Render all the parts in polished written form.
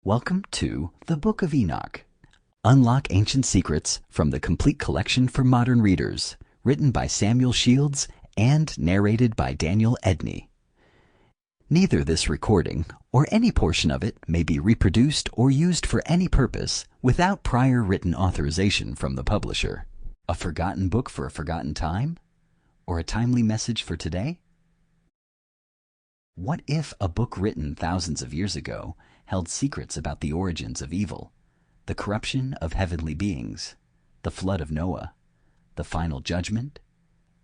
Welcome to the Book of Enoch. Unlock ancient secrets from the complete collection for modern readers, written by Samuel Shields and narrated by Daniel Ednie. Neither this recording or any portion of it may be reproduced or used for any purpose without prior written authorization from the publisher. A forgotten book for a forgotten time? Or a timely message for today? What if a book written thousands of years ago held secrets about the origins of evil, the corruption of heavenly beings, the flood of Noah, the final judgment,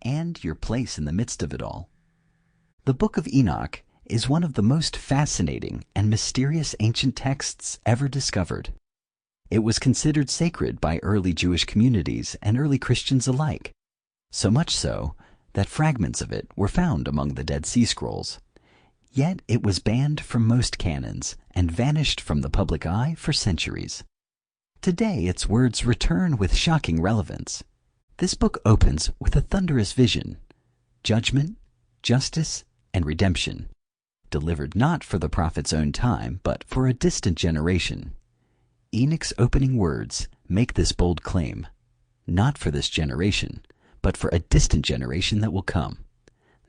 and your place in the midst of it all? The Book of Enoch is one of the most fascinating and mysterious ancient texts ever discovered. It was considered sacred by early Jewish communities and early Christians alike, so much so that fragments of it were found among the Dead Sea Scrolls. Yet it was banned from most canons and vanished from the public eye for centuries. Today its words return with shocking relevance. This book opens with a thunderous vision: judgment, justice, and redemption, delivered not for the prophet's own time, but for a distant generation. Enoch's opening words make this bold claim: not for this generation, but for a distant generation that will come.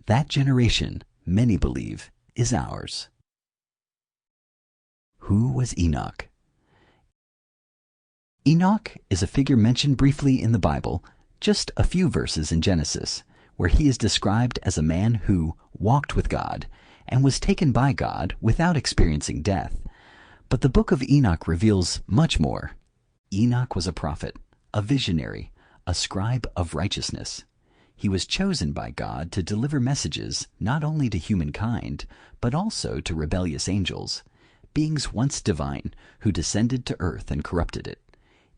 That generation, many believe, is ours. Who was Enoch? Enoch is a figure mentioned briefly in the Bible, just a few verses in Genesis, where he is described as a man who walked with God and was taken by God without experiencing death. But the Book of Enoch reveals much more. Enoch was a prophet, a visionary, a scribe of righteousness. He was chosen by God to deliver messages not only to humankind, but also to rebellious angels, beings once divine who descended to earth and corrupted it.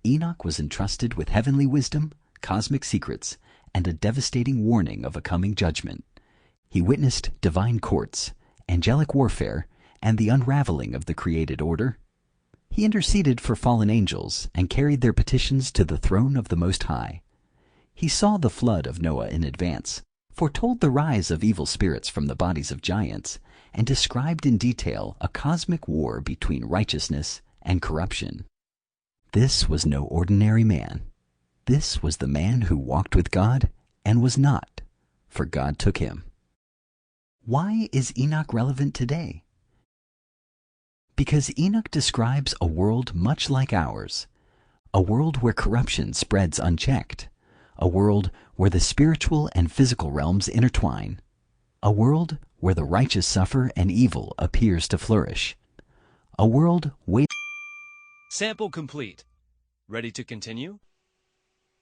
Enoch was entrusted with heavenly wisdom, cosmic secrets, and a devastating warning of a coming judgment. He witnessed divine courts, angelic warfare, and the unraveling of the created order. He interceded for fallen angels and carried their petitions to the throne of the Most High. He saw the flood of Noah in advance, foretold the rise of evil spirits from the bodies of giants, and described in detail a cosmic war between righteousness and corruption. This was no ordinary man. This was the man who walked with God and was not, for God took him. Why is Enoch relevant today? Because Enoch describes a world much like ours, a world where corruption spreads unchecked, a world where the spiritual and physical realms intertwine, a world where the righteous suffer and evil appears to flourish, a world waiting. Sample complete. Ready to continue?